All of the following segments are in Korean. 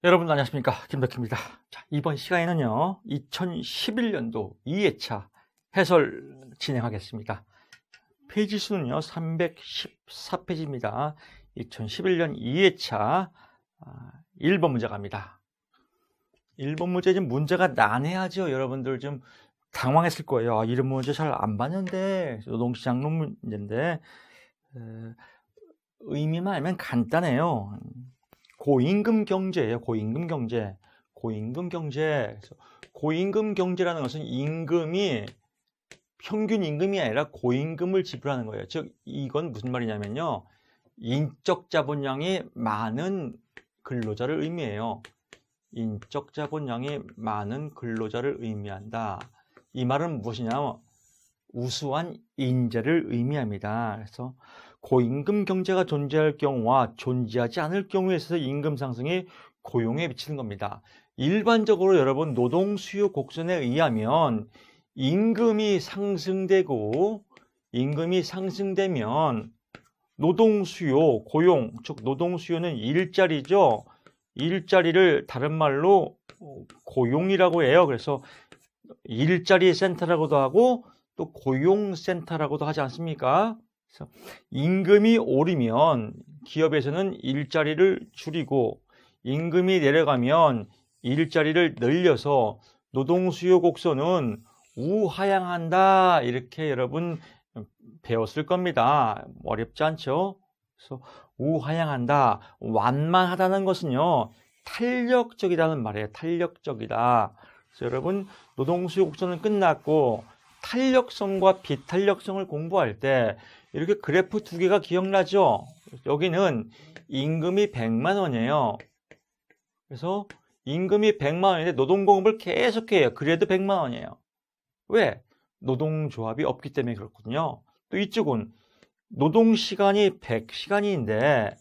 여러분 안녕하십니까, 김덕희입니다. 자, 이번 시간에는요 2011년도 2회차 해설 진행하겠습니다. 페이지 수는요 314페이지입니다. 2011년 2회차 1번 문제 갑니다. 1번 문제 좀 문제가 난해하죠. 여러분들 좀 당황했을 거예요. 이런 문제 잘 안 봤는데, 노동시장 문제인데 의미만 알면 간단해요. 고임금 경제예요. 고임금 경제. 고임금 경제. 고임금 경제라는 것은 임금이 평균 임금이 아니라 고임금을 지불하는 거예요. 즉 이건 무슨 말이냐면요, 인적 자본량이 많은 근로자를 의미해요. 인적 자본량이 많은 근로자를 의미한다. 이 말은 무엇이냐면 우수한 인재를 의미합니다. 그래서 고임금 경제가 존재할 경우와 존재하지 않을 경우에 있어서 임금 상승이 고용에 미치는 겁니다. 일반적으로 여러분 노동 수요 곡선에 의하면 임금이 상승되면 노동 수요, 고용, 즉 노동 수요는 일자리죠. 일자리를 다른 말로 고용이라고 해요. 그래서 일자리 센터라고도 하고 또 고용센터라고도 하지 않습니까? 그래서 임금이 오르면 기업에서는 일자리를 줄이고, 임금이 내려가면 일자리를 늘려서 노동 수요 곡선은 우하향한다, 이렇게 여러분 배웠을 겁니다. 어렵지 않죠? 그래서 우하향한다, 완만하다는 것은요 탄력적이라는 말이에요. 탄력적이다. 그래서 여러분 노동 수요 곡선은 끝났고 탄력성과 비탄력성을 공부할 때 이렇게 그래프 두 개가 기억나죠? 여기는 임금이 100만 원이에요. 그래서 임금이 100만 원인데 노동공급을 계속해요. 그래도 100만 원이에요. 왜? 노동조합이 없기 때문에 그렇거든요. 또 이쪽은 노동시간이 100시간인데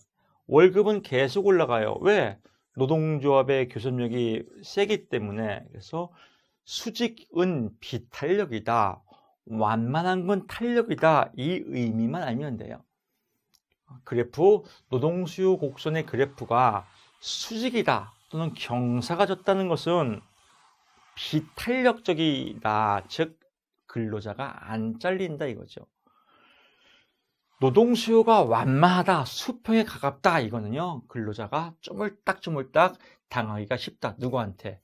월급은 계속 올라가요. 왜? 노동조합의 교섭력이 세기 때문에. 그래서 수직은 비탄력이다, 완만한 건 탄력이다, 이 의미만 알면 돼요. 그래프, 노동수요 곡선의 그래프가 수직이다 또는 경사가 졌다는 것은 비탄력적이다, 즉 근로자가 안 잘린다 이거죠. 노동수요가 완만하다, 수평에 가깝다, 이거는요 근로자가 쪼물딱쪼물딱 당하기가 쉽다. 누구한테?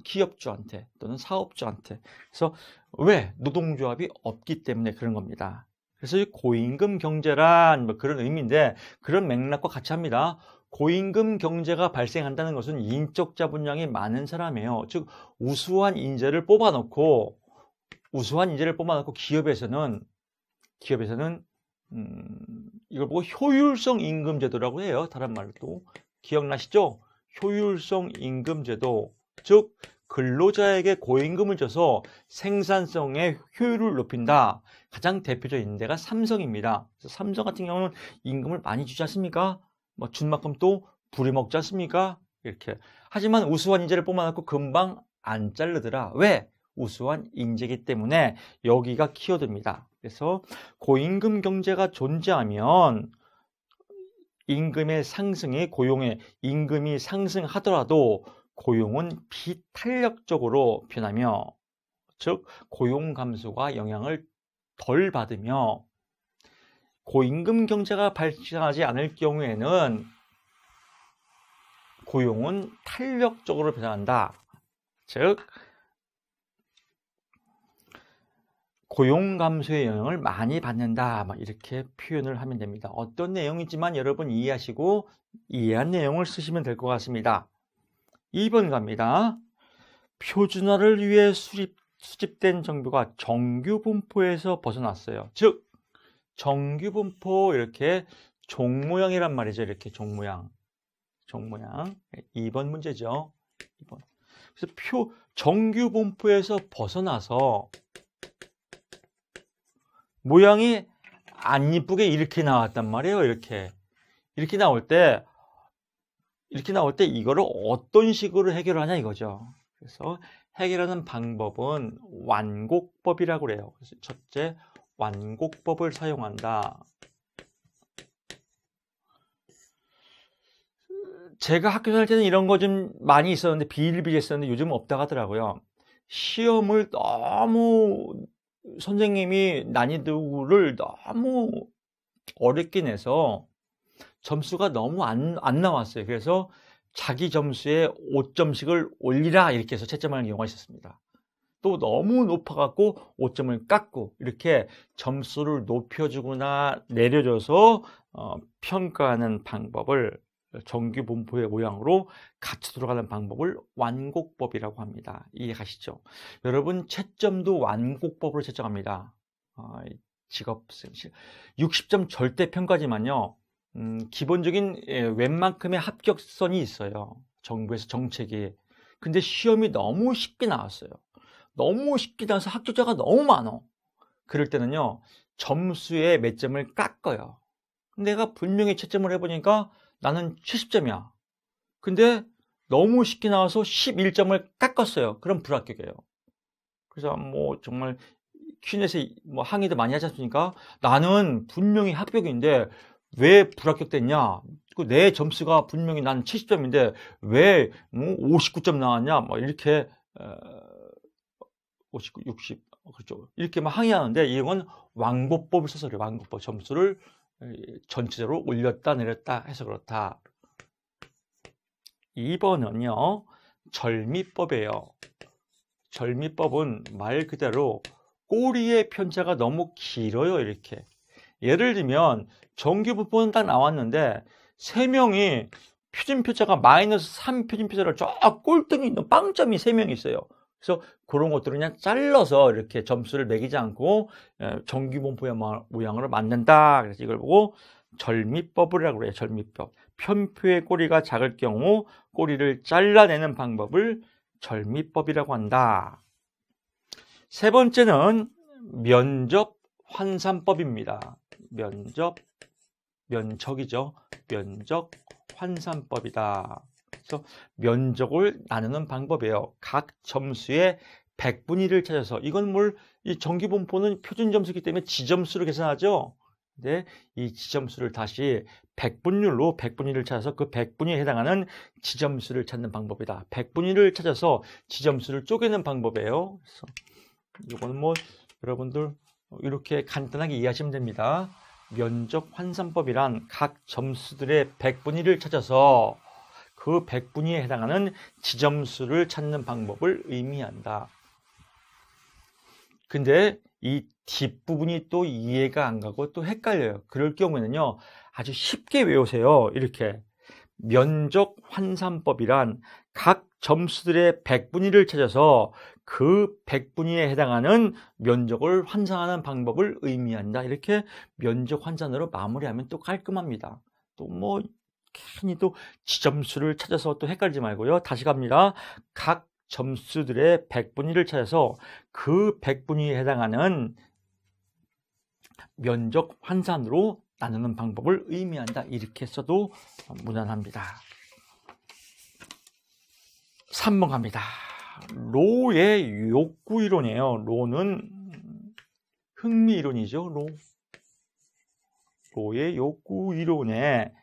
기업주한테 또는 사업주한테. 그래서 왜? 노동조합이 없기 때문에 그런 겁니다. 그래서 이 고임금 경제란 뭐 그런 의미인데, 그런 맥락과 같이 합니다. 고임금 경제가 발생한다는 것은 인적 자본량이 많은 사람이에요. 즉 우수한 인재를 뽑아놓고 기업에서는 이걸 보고 효율성 임금 제도라고 해요. 다른 말로 또 기억나시죠? 효율성 임금 제도. 즉 근로자에게 고임금을 줘서 생산성의 효율을 높인다. 가장 대표적인 데가 삼성입니다. 그래서 삼성 같은 경우는 임금을 많이 주지 않습니까? 뭐 준 만큼 또 부려먹지 않습니까? 이렇게. 하지만 우수한 인재를 뽑아놓고 금방 안 자르더라. 왜? 우수한 인재이기 때문에. 여기가 키워드입니다. 그래서 고임금 경제가 존재하면 임금의 상승이 고용의 임금이 상승하더라도 고용은 비탄력적으로 변하며, 즉 고용 감소가 영향을 덜 받으며, 고임금 경제가 발생하지 않을 경우에는 고용은 탄력적으로 변한다. 즉 고용 감소의 영향을 많이 받는다, 이렇게 표현을 하면 됩니다. 어떤 내용이지만 여러분 이해하시고 이해한 내용을 쓰시면 될 것 같습니다. 2번 갑니다. 표준화를 위해 수집된 정보가 정규 분포에서 벗어났어요. 즉 정규 분포, 이렇게 종 모양이란 말이죠. 이렇게 종 모양. 2번 문제죠. 2번. 그래서 정규 분포에서 벗어나서 모양이 안 이쁘게 이렇게 나왔단 말이에요. 이렇게 나올 때 이거를 어떤 식으로 해결하냐 이거죠. 그래서 해결하는 방법은 완곡법이라고 그래요. 그래서 첫째, 완곡법을 사용한다. 제가 학교 다닐 때는 이런 거 좀 많이 있었는데 비일비재했었는데 요즘은 없다고 하더라고요. 시험을 너무 선생님이 난이도를 너무 어렵게 내서 점수가 너무 안 나왔어요. 그래서 자기 점수에 5점씩을 올리라 이렇게 해서 채점하는 경우가 있었습니다. 또 너무 높아갖고 5점을 깎고 이렇게 점수를 높여주거나 내려줘서 평가하는 방법을 정규분포의 모양으로 갖추도록 하는 방법을 완곡법이라고 합니다. 이해가시죠? 여러분 채점도 완곡법으로 채점합니다. 직업생 60점 절대평가지만요. 기본적인 웬만큼의 합격선이 있어요. 정부에서 정책이. 근데 시험이 너무 쉽게 나왔어요. 너무 쉽게 나와서 합격자가 너무 많아. 그럴 때는요. 점수에 몇 점을 깎아요. 내가 분명히 채점을 해보니까 나는 70점이야. 근데 너무 쉽게 나와서 11점을 깎았어요. 그럼 불합격이에요. 그래서 뭐 정말 퀴넷에 뭐 항의도 많이 하지 않습니까? 나는 분명히 합격인데 왜 불합격됐냐? 내 점수가 분명히 난 70점인데 왜 59점 나왔냐? 뭐 이렇게 59, 60 그렇죠. 이렇게 막 항의하는데 이건 완곡법을 써서 그래요. 완곡법 점수를 전체적으로 올렸다 내렸다 해서 그렇다. 2번은요. 절미법이에요. 절미법은 말 그대로 꼬리의 편차가 너무 길어요. 이렇게. 예를 들면 정규분포는 딱 나왔는데 3명이 표준표차가 마이너스 3 표준표차를 저 꼴등에 있는 빵점이 3명이 있어요. 그래서 그런 것들을 그냥 잘라서 이렇게 점수를 매기지 않고 정규분포의 모양으로 만든다. 그래서 이걸 보고 절미법이라고 그래요. 절미법. 편표의 꼬리가 작을 경우 꼬리를 잘라내는 방법을 절미법이라고 한다. 세 번째는 면적 환산법입니다. 면적이죠. 면적 환산법이다. 그래서 면적을 나누는 방법이에요. 각 점수의 100분의 1을 찾아서 이건 이 정규분포는 표준 점수이기 때문에 지점수를 계산하죠. 근데 이 지점수를 다시 100분율로 100분의 1을 찾아서 그 100분위에 해당하는 지점수를 찾는 방법이다. 100분의 1을 찾아서 지점수를 쪼개는 방법이에요. 그래서 이거는 뭐 여러분들 이렇게 간단하게 이해하시면 됩니다. 면적 환산법이란 각 점수들의 100분의 1을 찾아서 그 100분위에 해당하는 지점수를 찾는 방법을 의미한다. 근데 이 뒷부분이 또 이해가 안 가고 또 헷갈려요. 그럴 경우에는요. 아주 쉽게 외우세요. 이렇게 면적 환산법이란 각 점수들의 100분의 1을 찾아서 그 100분위에 해당하는 면적을 환산하는 방법을 의미한다. 이렇게 면적 환산으로 마무리하면 또 깔끔합니다. 또 뭐 괜히 또 지점수를 찾아서 또 헷갈리지 말고요. 다시 갑니다. 각 점수들의 100분의 1을 찾아서 그 100분위에 해당하는 면적 환산으로 나누는 방법을 의미한다. 이렇게 써도 무난합니다. 3번 갑니다. 로의 욕구 이론이에요. 로는 흥미 이론이죠. 로의 욕구 이론에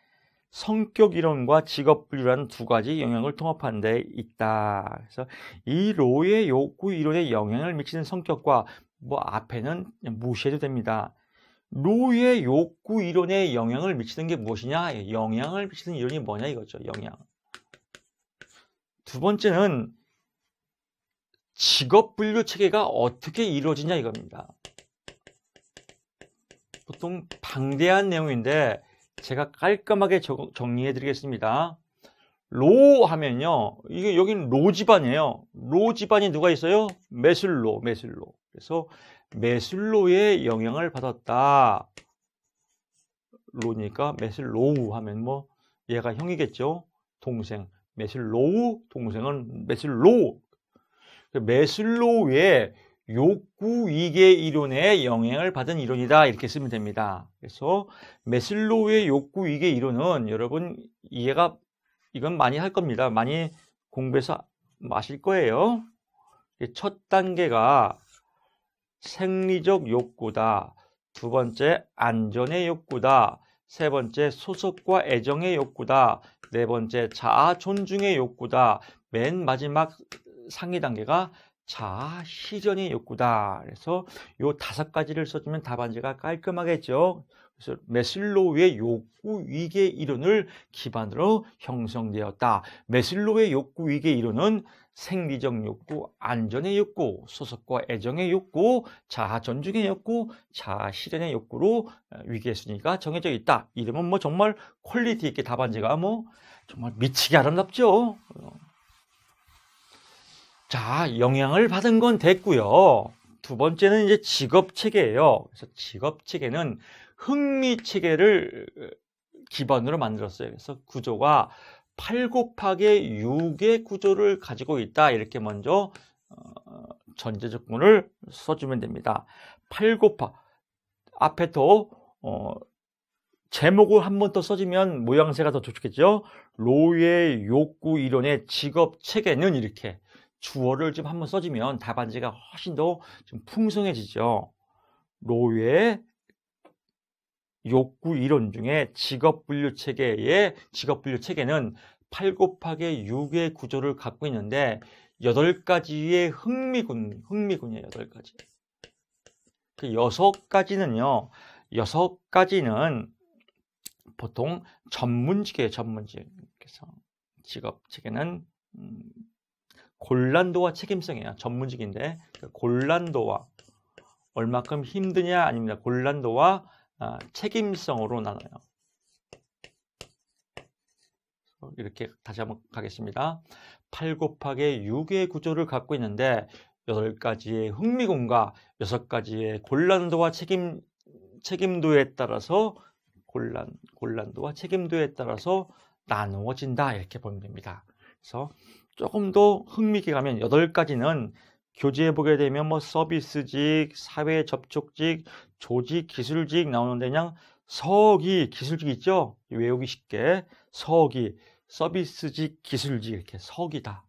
성격 이론과 직업 분류라는 두 가지 영향을 통합한 데 있다. 그래서 이 로의 욕구 이론에 영향을 미치는 성격과 뭐 앞에는 무시해도 됩니다. 로의 욕구 이론에 영향을 미치는 게 무엇이냐? 영향을 미치는 이론이 뭐냐 이거죠. 영향. 두 번째는 직업 분류 체계가 어떻게 이루어지냐 이겁니다. 보통 방대한 내용인데 제가 깔끔하게 정리해 드리겠습니다. 로 하면요. 이게 여기는 로 집안이에요. 로 집안이 누가 있어요? 메슬로. 그래서 메슬로의 영향을 받았다. 로니까 메슬로우 하면 뭐 얘가 형이겠죠. 동생. 메슬로우 동생은 메슬로우. 메슬로우의 욕구 이계 이론에 영향을 받은 이론이다. 이렇게 쓰면 됩니다. 그래서 메슬로우의 욕구 이계 이론은 여러분 이건 많이 할 겁니다. 많이 공부해서 아실 거예요. 첫 단계가 생리적 욕구다. 두 번째 안전의 욕구다. 세 번째 소속과 애정의 욕구다. 네 번째, 자아 존중의 욕구다. 맨 마지막 상위 단계가 자아 실현의 욕구다. 그래서 요 5가지를 써주면 답안지가 깔끔하겠죠. 그래서 매슬로우의 욕구 위계 이론을 기반으로 형성되었다. 매슬로우의 욕구 위계 이론은 생리적 욕구, 안전의 욕구, 소속과 애정의 욕구, 자아 존중의 욕구, 자아 실현의 욕구로 위계 순위가 정해져 있다. 이러면 뭐 정말 퀄리티 있게 답안지가 뭐 정말 미치게 아름답죠. 자, 영향을 받은 건 됐고요. 두 번째는 이제 직업 체계예요. 그래서 직업 체계는 흥미 체계를 기반으로 만들었어요. 그래서 구조가 8 곱하기 6의 구조를 가지고 있다. 이렇게 먼저 전제 조건을 써주면 됩니다. 8 곱하 앞에 또 제목을 한 번 더 써주면 모양새가 더 좋겠죠. 로의 욕구 이론의 직업 체계는 이렇게 주어를 좀 한번 써주면 답안지가 훨씬 더 좀 풍성해지죠. 로의 욕구 이론 중에 직업 분류 체계는 8 곱하기 6의 구조를 갖고 있는데 8가지의 흥미군이에요. 8가지. 그 6가지는요. 6가지는 보통 전문직이에요. 전문직. 그래서 직업 체계는 곤란도와 책임성이에요. 전문직인데 곤란도와 얼마큼 힘드냐 아닙니다. 곤란도와 책임성으로 나눠요. 이렇게 다시 한번 가겠습니다. 8 곱하기 6의 구조를 갖고 있는데 8가지의 흥미군과 6가지의 곤란도와 책임도에 따라서 곤란도와 책임도에 따라서 나누어진다. 이렇게 보면 됩니다. 그래서 조금 더 흥미있게 가면 8가지는 교재에 보게 되면 뭐 서비스직, 사회 접촉직, 조직, 기술직 나오는데 그냥 서기, 기술직 있죠? 외우기 쉽게 서기, 서비스직, 기술직 이렇게 서기다.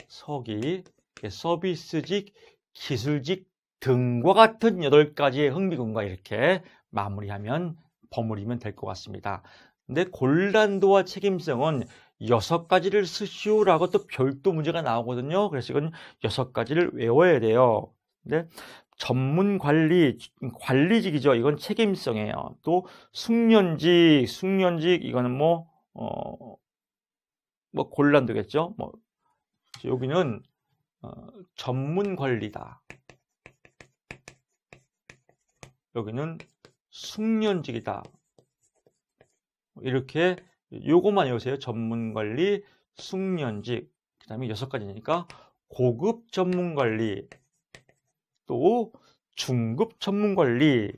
서기, 서비스직, 기술직 등과 같은 8가지의 흥미군과 이렇게 마무리하면 버무리면 될 것 같습니다. 근데 곤란도와 책임성은 6가지를 쓰시오라고 또 별도 문제가 나오거든요. 그래서 이건 6가지를 외워야 돼요. 근데 관리직이죠. 이건 책임성이에요. 또 숙련직 이거는 뭐 곤란도겠죠. 여기는 전문관리다. 여기는 숙련직이다. 이렇게 요것만 외우세요. 전문관리, 숙련직, 그 다음에 6가지니까 고급 전문관리, 또 중급 전문관리,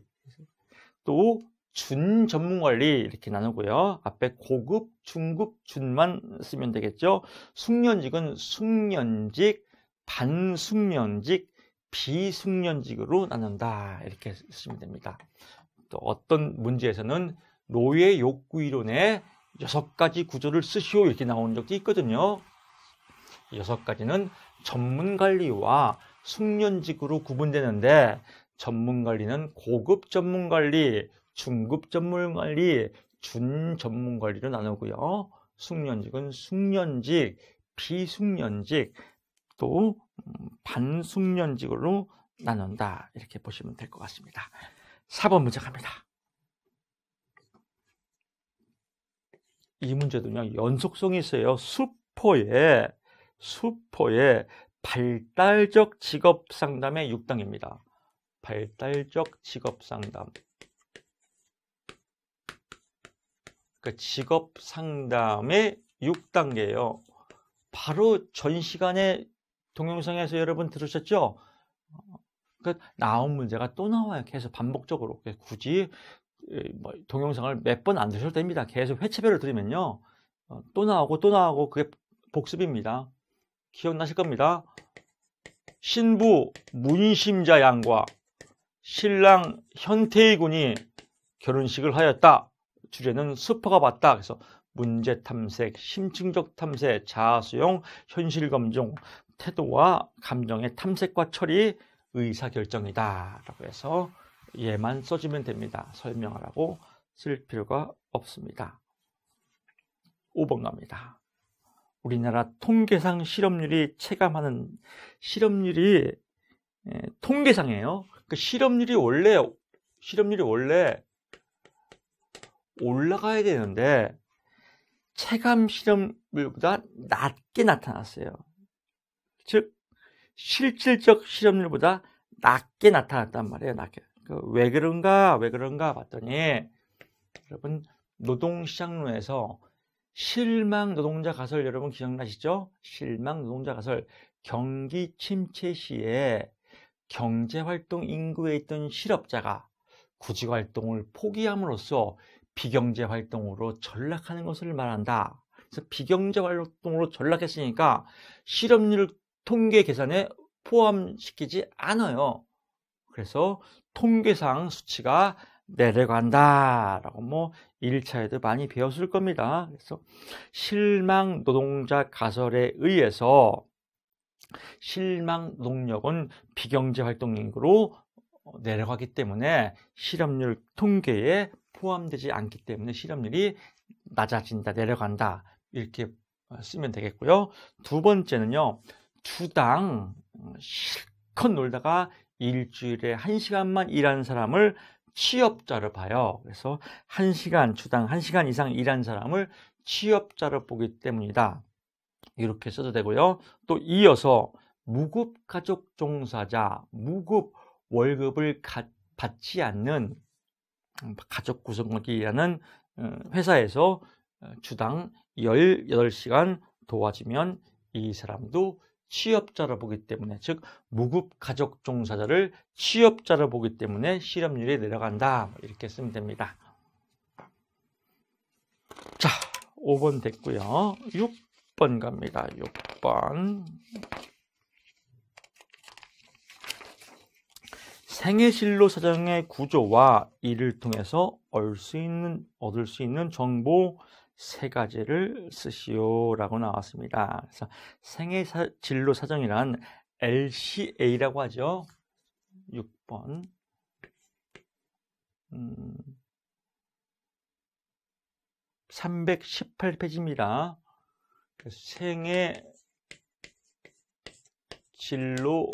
또 준 전문관리 이렇게 나누고요. 앞에 고급, 중급, 준만 쓰면 되겠죠. 숙련직은 숙련직, 반숙련직, 비숙련직으로 나눈다. 이렇게 쓰시면 됩니다. 또 어떤 문제에서는 로의 욕구 이론에 6가지 구조를 쓰시오 이렇게 나오는 적도 있거든요. 6가지는 전문관리와 숙련직으로 구분되는데 전문관리는 고급 전문관리, 중급 전문관리, 준 전문관리로 나누고요. 숙련직은 숙련직, 비숙련직, 또 반숙련직으로 나눈다. 이렇게 보시면 될 것 같습니다. 4번 문제 갑니다. 이 문제도요, 연속성이 있어요. 수포의 발달적 직업 상담의 6단계입니다. 발달적 직업 상담. 그 직업 상담의 6단계예요. 바로 전 시간에 동영상에서 여러분 들으셨죠? 나온 문제가 또 나와요. 계속 반복적으로. 굳이 동영상을 몇 번 안 들으셔도 됩니다. 계속 회차별로 들으면요. 또 나오고 그게 복습입니다. 기억나실 겁니다. 신부 문심자 양과 신랑 현태희 군이 결혼식을 하였다. 주제는 수포가 봤다. 그래서 문제 탐색, 심층적 탐색, 자아 수용, 현실 검증, 태도와 감정의 탐색과 처리, 의사결정이다. 라고 해서 얘만 써주면 됩니다. 설명하라고 쓸 필요가 없습니다. 5번 갑니다. 우리나라 통계상 실업률이 체감하는 실업률이 통계상이에요. 그 실업률이 원래 올라가야 되는데 체감 실업률보다 낮게 나타났어요. 즉 실질적 실업률보다 낮게 나타났단 말이에요. 낮게. 왜 그런가 봤더니 여러분 노동시장론에서 실망 노동자 가설 여러분 기억나시죠? 실망 노동자 가설 경기 침체 시에 경제활동 인구에 있던 실업자가 구직활동을 포기함으로써 비경제활동으로 전락하는 것을 말한다. 그래서 비경제활동으로 전락했으니까 실업률 통계 계산에 포함시키지 않아요. 그래서 통계상 수치가 내려간다라고 뭐 1차에도 많이 배웠을 겁니다. 그래서 실망 노동자 가설에 의해서 실망 노동력은 비경제 활동 인구로 내려가기 때문에 실업률 통계에 포함되지 않기 때문에 실업률이 낮아진다, 내려간다 이렇게 쓰면 되겠고요. 두 번째는요. 주당 실컷 놀다가 일주일에 1시간만 일하는 사람을 취업자로 봐요. 그래서 1시간, 주당 1시간 이상 일한 사람을 취업자로 보기 때문이다. 이렇게 써도 되고요. 또 이어서 무급가족 종사자, 무급 월급을 받지 않는 가족 구성원이 일하는 회사에서 주당 18시간 도와주면 이 사람도 취업자로 보기 때문에, 즉 무급 가족 종사자를 취업자로 보기 때문에 실업률이 내려간다. 이렇게 쓰면 됩니다. 자, 5번 됐고요. 6번 갑니다. 6번. 생애진로 사정의 구조와 이를 통해서 얻을 수 있는 정보 3가지를 쓰시오라고 나왔습니다. 그래서 생애진로 사정이란 LCA라고 하죠. 6번. 318페이지입니다. 생애진로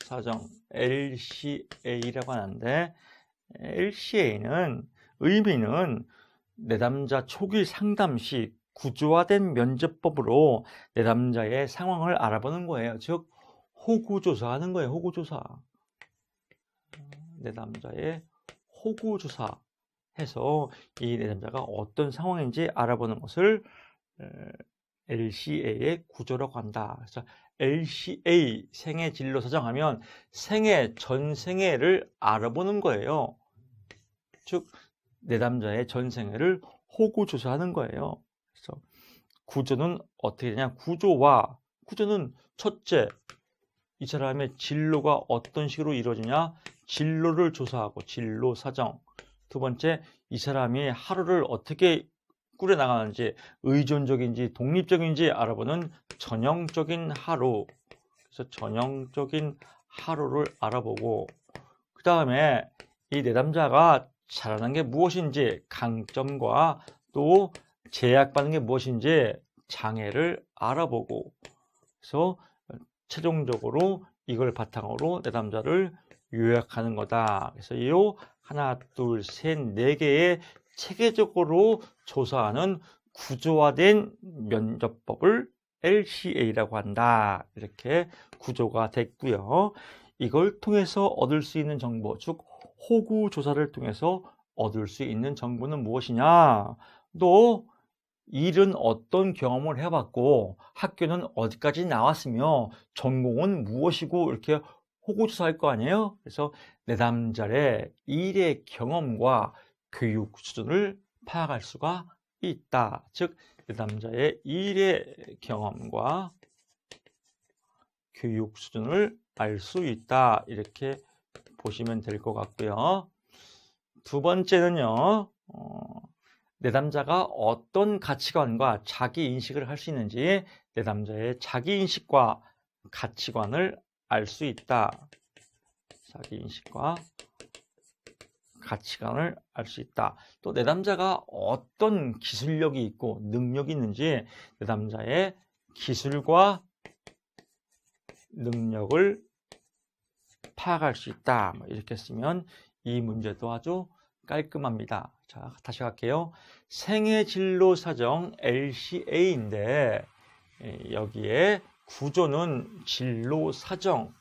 사정 LCA라고 하는데, LCA는 의미는 내담자 초기 상담 시 구조화된 면접법으로 내담자의 상황을 알아보는 거예요. 즉 호구조사하는 거예요. 호구조사. 내담자의 호구조사 해서 이 내담자가 어떤 상황인지 알아보는 것을 LCA의 구조라고 한다. 그래서 LCA 생애 진로 사정하면 생애 전생애를 알아보는 거예요. 즉 내담자의 전생애를 호구 조사하는 거예요. 그래서 구조는 어떻게 되냐? 구조는 첫째, 이 사람의 진로가 어떤 식으로 이루어지냐? 진로를 조사하고 진로 사정. 두 번째, 이 사람이 하루를 어떻게 꾸려나가는지, 의존적인지 독립적인지 알아보는 전형적인 하루. 그래서 전형적인 하루를 알아보고, 그 다음에 이 내담자가 잘하는 게 무엇인지, 강점과 또 제약받는 게 무엇인지 장애를 알아보고, 그래서 최종적으로 이걸 바탕으로 내담자를 요약하는 거다. 그래서 이 하나, 둘, 셋, 4개의 체계적으로 조사하는 구조화된 면접법을 LCA라고 한다. 이렇게 구조가 됐고요. 이걸 통해서 얻을 수 있는 정보, 즉 호구 조사를 통해서 얻을 수 있는 정보는 무엇이냐? 또 일은 어떤 경험을 해봤고 학교는 어디까지 나왔으며 전공은 무엇이고 이렇게 호구 조사할 거 아니에요? 그래서 내담자의 일의 경험과 교육 수준을 파악할 수가 있다. 즉 내담자의 일의 경험과 교육 수준을 알 수 있다. 이렇게 보시면 될 것 같고요. 두 번째는요, 내담자가 어떤 가치관과 자기 인식을 할 수 있는지 내담자의 자기 인식과 가치관을 알 수 있다. 자기 인식과 가치관을 알 수 있다. 또 내담자가 어떤 기술력이 있고 능력이 있는지 내담자의 기술과 능력을 파악할 수 있다. 이렇게 쓰면 이 문제도 아주 깔끔합니다. 자, 다시 갈게요. 생애 진로 사정 LCA인데 여기에 구조는 진로 사정,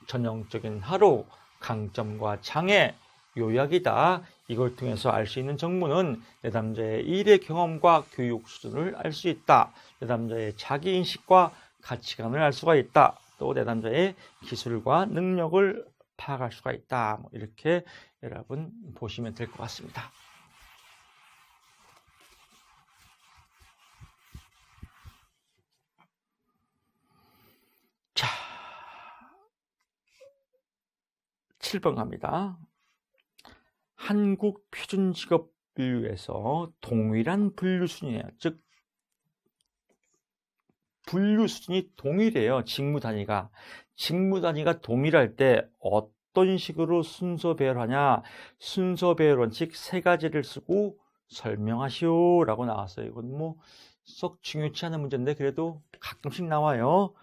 전형적인 하루, 강점과 장애, 요약이다. 이걸 통해서 알 수 있는 정보는 내담자의 일의 경험과 교육 수준을 알 수 있다. 내담자의 자기인식과 가치관을 알 수가 있다. 또 내담자의 기술과 능력을 파악할 수가 있다. 이렇게 여러분 보시면 될 것 같습니다. 자, 7번 갑니다. 한국 표준 직업 분류에서 동일한 분류 수준이에요. 즉 분류 수준이 동일해요. 직무 단위가 동일할 때 어떤 식으로 순서 배열하냐? 순서 배열 원칙 3가지를 쓰고 설명하시오 라고 나왔어요. 이건 뭐 썩 중요치 않은 문제인데 그래도 가끔씩 나와요.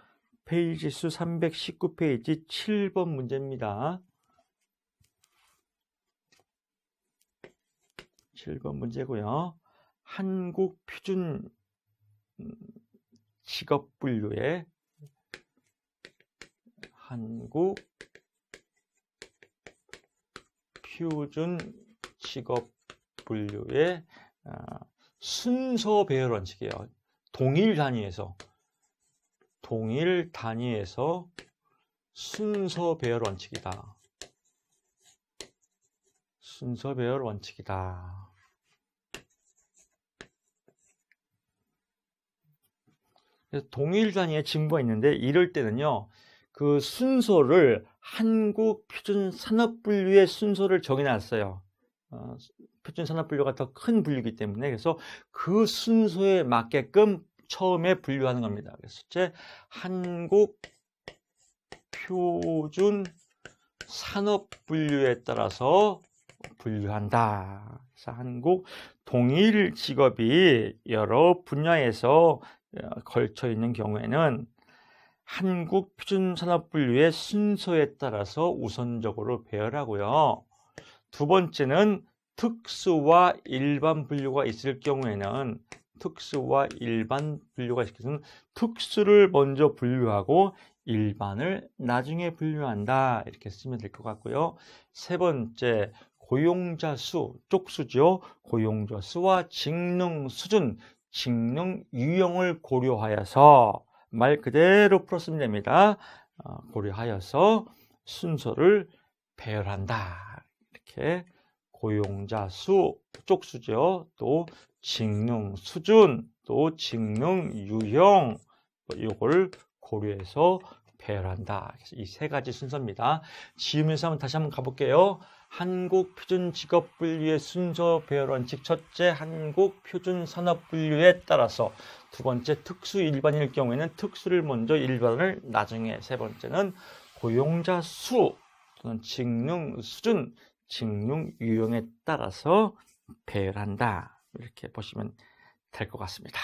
페이지 수 319페이지 7번 문제입니다. 7번 문제고요. 한국 표준 직업 분류의 한국 표준 직업 분류의 순서 배열 원칙이에요. 동일 단위에서 순서 배열 원칙이다. 순서 배열 원칙이다. 그래서 동일 단위의 직무가 있는데 이럴 때는요. 그 순서를 한국 표준 산업 분류의 순서를 정해놨어요. 표준 산업 분류가 더 큰 분류이기 때문에 그래서 그 순서에 맞게끔 처음에 분류하는 겁니다. 그래서 제 한국 표준 산업 분류에 따라서 분류한다. 그래서 한국 동일 직업이 여러 분야에서 걸쳐 있는 경우에는 한국 표준 산업 분류의 순서에 따라서 우선적으로 배열하고요. 두 번째는 특수와 일반 분류가 있을 경우에는 특수를 먼저 분류하고 일반을 나중에 분류한다. 이렇게 쓰면 될 것 같고요. 세 번째, 고용자 수, 쪽수죠. 고용자 수와 직능 수준, 직능 유형을 고려하여서 말 그대로 풀었으면 됩니다. 고려하여서 순서를 배열한다. 이렇게 고용자 수, 쪽수죠. 또 직능 수준, 또 직능 유형 이걸 고려해서 배열한다. 이 3가지 순서입니다. 지으면서 다시 한번 가볼게요. 한국 표준 직업 분류의 순서 배열 원칙 첫째, 한국 표준 산업 분류에 따라서 두 번째, 특수 일반일 경우에는 특수를 먼저 일반을 나중에 세 번째는 고용자 수 또는 직능 수준, 직능 유형에 따라서 배열한다. 이렇게 보시면 될 것 같습니다.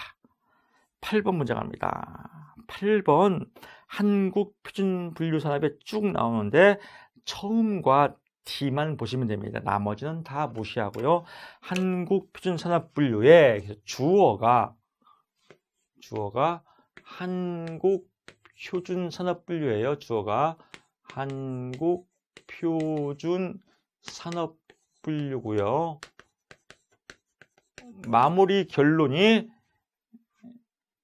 8번 문제 갑니다. 8번 한국 표준 분류 산업에 쭉 나오는데 처음과 D만 보시면 됩니다. 나머지는 다 무시하고요. 한국 표준 산업 분류에 주어가 한국 표준 산업 분류예요. 주어가 한국 표준 산업 분류고요. 마무리 결론이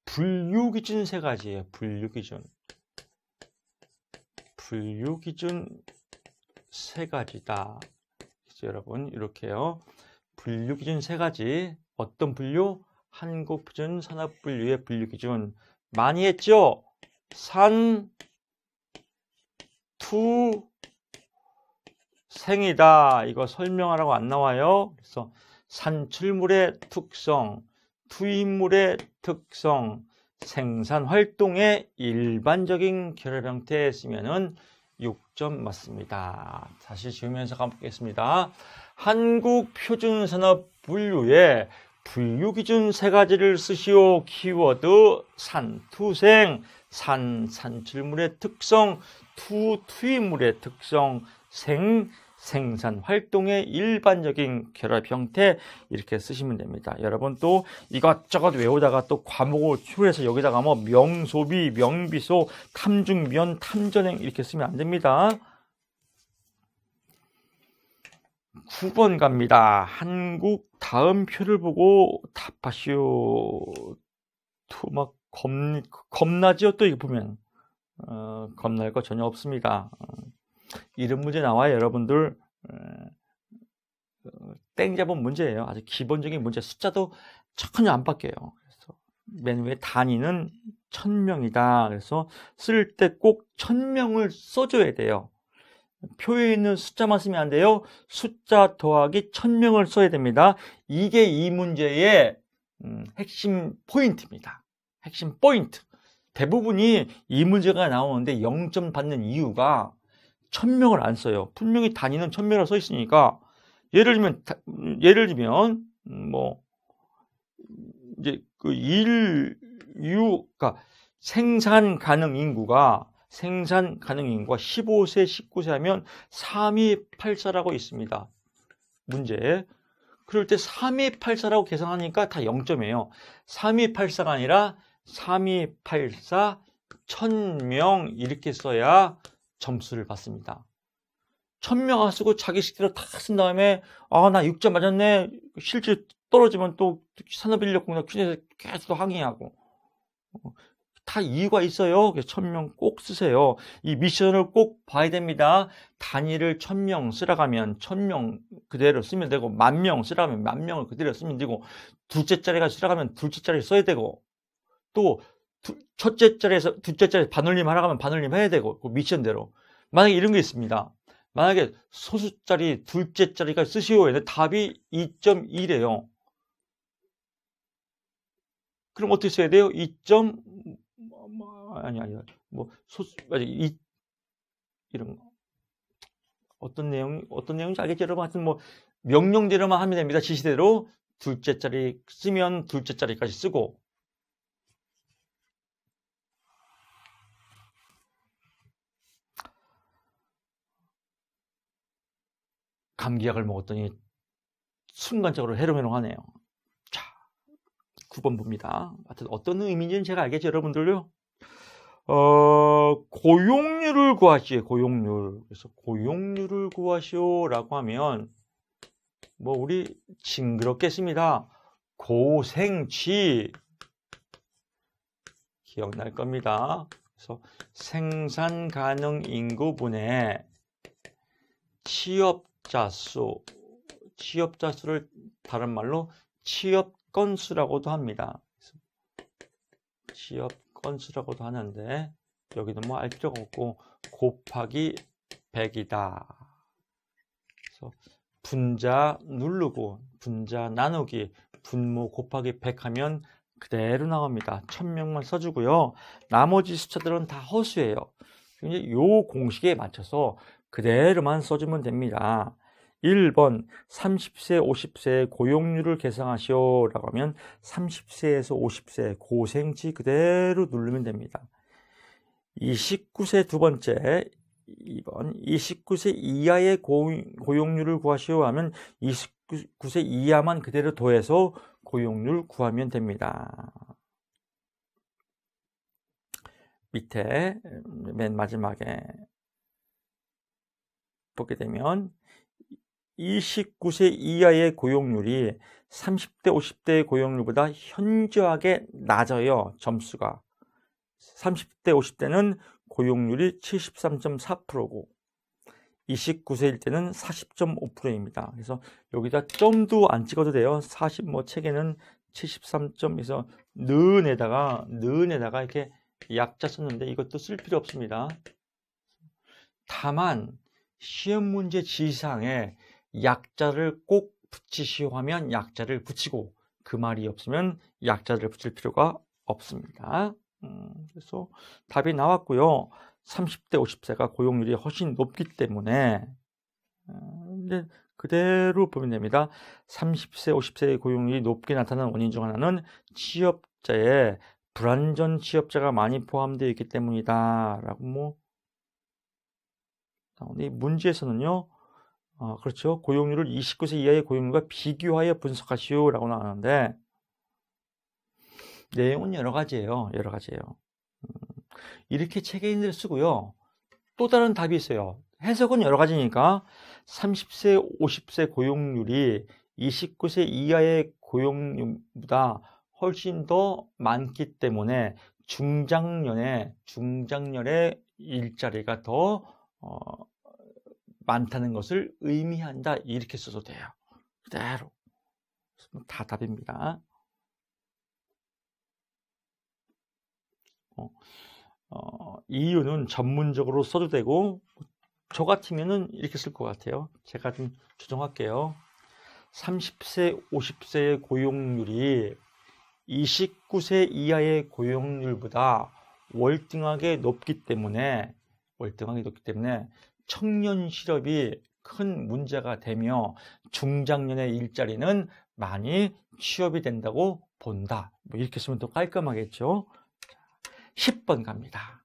분류 기준 3가지예요. 분류 기준 3가지다. 그래서 여러분 이렇게요. 분류 기준 3가지. 어떤 분류? 한국 표준 산업 분류의 분류 기준 많이 했죠? 산, 투, 생이다. 이거 설명하라고 안 나와요. 그래서 산출물의 특성, 투입물의 특성, 생산 활동의 일반적인 결합 형태에 쓰면은 6점 맞습니다. 다시 지으면서 가보겠습니다. 한국표준산업 분류에 분류기준 세 가지를 쓰시오. 키워드 산, 투생, 산출물의 특성, 투입물의 특성, 생산 활동의 일반적인 결합 형태 이렇게 쓰시면 됩니다. 여러분 또 이것저것 외우다가 또 과목을 추려서 여기다가 뭐 명소비, 명비소, 탐중면, 탐전행 이렇게 쓰면 안 됩니다. 9번 갑니다. 한국 다음표를 보고 답하시오. 막 겁나죠? 또 이거 보면 겁날 거 전혀 없습니다. 이런 문제 나와요, 여러분들. 땡 잡은 문제예요. 아주 기본적인 문제. 숫자도 전혀 안 바뀌어요. 그래서 맨 위에 단위는 1000명이다. 그래서 쓸 때 꼭 1000명을 써줘야 돼요. 표에 있는 숫자만 쓰면 안 돼요. 숫자 더하기 1000명을 써야 됩니다. 이게 이 문제의 핵심 포인트입니다. 핵심 포인트. 대부분이 이 문제가 나오는데 0점 받는 이유가 1000명을 안 써요. 분명히 단위는 1000명을 써 있으니까 예를 들면 뭐 이제 그 그러니까 생산 가능 인구가 15세, 19세 하면 3284라고 있습니다. 문제. 그럴 때 3284라고 계산하니까 다 0점이에요. 3284가 아니라 3284 1000명 이렇게 써야 점수를 받습니다. 1000명 쓰고 자기 식대로 다 쓴 다음에 나 6점 맞았네. 실제 떨어지면 또 산업인력공단 퀴즈에서 계속 항의하고 다 이유가 있어요. 그래서 1000명 꼭 쓰세요. 이 미션을 꼭 봐야 됩니다. 단위를 1000명 쓰라고 하면 1000명 그대로 쓰면 되고 10,000명 쓰라고 하면 10,000명을 그대로 쓰면 되고 둘째 자리가 쓰라고 하면 둘째 자리 써야 되고 또 첫째 자리에서 둘째 자리 반올림 하라고 하면 반올림 해야 되고 그 미션대로. 만약에 이런 게 있습니다. 만약에 소수자리 둘째 자리가 쓰시오 했는데 답이 2.1이에요. 그럼 어떻게 써야 돼요? 2점 뭐 소수 이런 거 어떤 내용인지 알겠죠, 여러분? 하여튼 뭐 명령대로만 하면 됩니다. 지시대로 둘째 자리 쓰면 둘째 자리까지 쓰고 감기약을 먹었더니 순간적으로 해롱해롱하네요. 자, 9번 봅니다. 하여튼 어떤 의미인지는 제가 알겠죠, 여러분들요? 고용률을 구하시오. 고용률. 그래서 고용률을 구하시오라고 하면 뭐 우리 징그럽게 씁니다. 고생취 기억날 겁니다. 그래서 생산 가능 인구분의 취업자 수를 다른 말로 취업 건수라고도 합니다. 취업 건수라고도 하는데 여기는 뭐 알 필요가 없고 곱하기 100이다. 그래서 분자 누르고 분자 나누기 분모 곱하기 100 하면 그대로 나옵니다. 1000명만 써주고요. 나머지 숫자들은 다 허수예요. 이 공식에 맞춰서 그대로만 써주면 됩니다. 1번 30세, 50세 고용률을 계산하시오 라고 하면 30세에서 50세 고생치 그대로 누르면 됩니다. 29세 두 번째 2번 29세 이하의 고용률을 구하시오 하면 29세 이하만 그대로 더해서 고용률 구하면 됩니다. 밑에 맨 마지막에 보게 되면 29세 이하의 고용률이 30대, 50대의 고용률보다 현저하게 낮아요. 점수가. 30대, 50대는 고용률이 73.4%고 29세일 때는 40.5%입니다. 그래서 여기다 점도 안 찍어도 돼요. 40 뭐 책에는 73점에서 는에다가 이렇게 약자 썼는데 이것도 쓸 필요 없습니다. 다만 시험 문제 지시사항에 약자를 꼭 붙이시오 하면 약자를 붙이고 그 말이 없으면 약자를 붙일 필요가 없습니다. 그래서 답이 나왔고요. 30대 50세가 고용률이 훨씬 높기 때문에 근데 그대로 보면 됩니다. 30세, 50세의 고용률이 높게 나타나는 원인 중 하나는 취업자의 불안전 취업자가 많이 포함되어 있기 때문이다. 라고 뭐 이 문제에서는요. 그렇죠. 고용률을 29세 이하의 고용률과 비교하여 분석하시오 라고 나오는데 내용은 여러 가지예요. 여러 가지예요. 이렇게 책에 쓰고요. 또 다른 답이 있어요. 해석은 여러 가지니까 30세, 50세 고용률이 29세 이하의 고용률보다 훨씬 더 많기 때문에 중장년의 일자리가 더 많다는 것을 의미한다. 이렇게 써도 돼요. 그대로. 다 답입니다. 이유는 전문적으로 써도 되고 저 같으면은 이렇게 쓸 것 같아요. 제가 좀 조정할게요. 30세, 50세의 고용률이 29세 이하의 고용률보다 월등하게 높기 때문에 청년 실업이 큰 문제가 되며 중장년의 일자리는 많이 취업이 된다고 본다. 뭐 이렇게 쓰면 더 깔끔하겠죠. 10번 갑니다.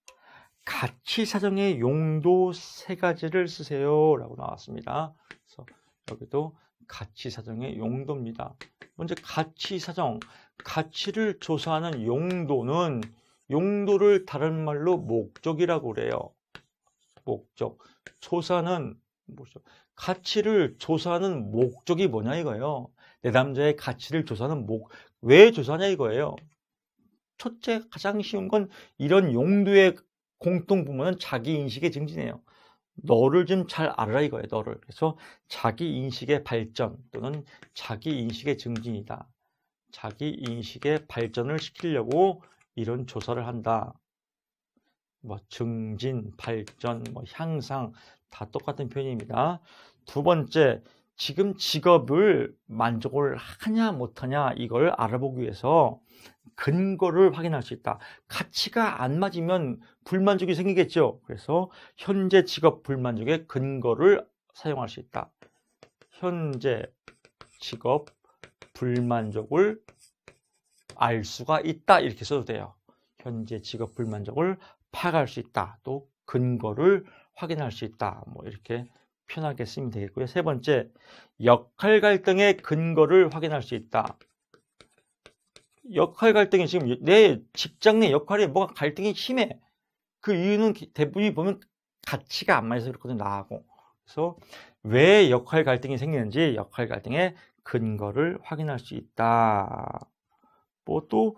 가치사정의 용도 3가지를 쓰세요 라고 나왔습니다. 그래서 여기도 가치사정의 용도입니다. 먼저 가치사정, 가치를 조사하는 용도를 다른 말로 목적이라고 그래요. 목적. 조사는 뭐죠? 가치를 조사하는 목적이 뭐냐 이거예요. 내 남자의 가치를 조사하는 왜 조사하냐 이거예요. 첫째, 가장 쉬운 건 이런 용도의 공통부문은 자기인식의 증진이에요. 너를 좀 잘 알아라 이거예요. 너를. 그래서 자기인식의 발전 또는 자기인식의 증진이다. 자기인식의 발전을 시키려고 이런 조사를 한다. 뭐 증진, 발전, 뭐 향상 다 똑같은 표현입니다. 두 번째, 지금 직업을 만족을 하냐 못하냐 이걸 알아보기 위해서 근거를 확인할 수 있다. 가치가 안 맞으면 불만족이 생기겠죠. 그래서 현재 직업 불만족의 근거를 사용할 수 있다. 현재 직업 불만족을 알 수가 있다. 이렇게 써도 돼요. 현재 직업 불만족을 파악할 수 있다. 또 근거를 확인할 수 있다. 뭐 이렇게 편하게 쓰면 되겠고요. 세 번째, 역할 갈등의 근거를 확인할 수 있다. 역할 갈등이 지금 내 직장 내 역할에 뭐가 갈등이 심해. 그 이유는 대부분 보면 가치가 안 맞아서 그렇거든요. 나하고. 그래서 왜 역할 갈등이 생기는지 역할 갈등의 근거를 확인할 수 있다. 뭐 또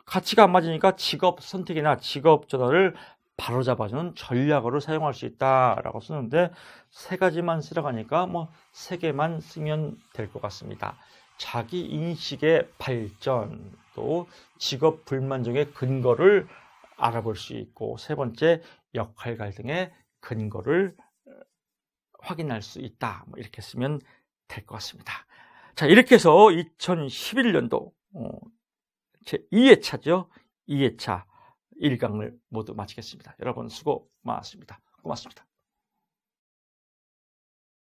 가치가 안 맞으니까 직업 선택이나 직업 전환을 바로잡아주는 전략으로 사용할 수 있다라고 쓰는데 3가지만 쓰라고 하니까 뭐 3개만 쓰면 될 것 같습니다. 자기 인식의 발전, 또 직업 불만족의 근거를 알아볼 수 있고, 세 번째 역할 갈등의 근거를 확인할 수 있다. 뭐 이렇게 쓰면 될 것 같습니다. 자, 이렇게 해서 2011년도 제 2회차죠. 2회차 1강을 모두 마치겠습니다. 여러분 수고 많았습니다. 고맙습니다.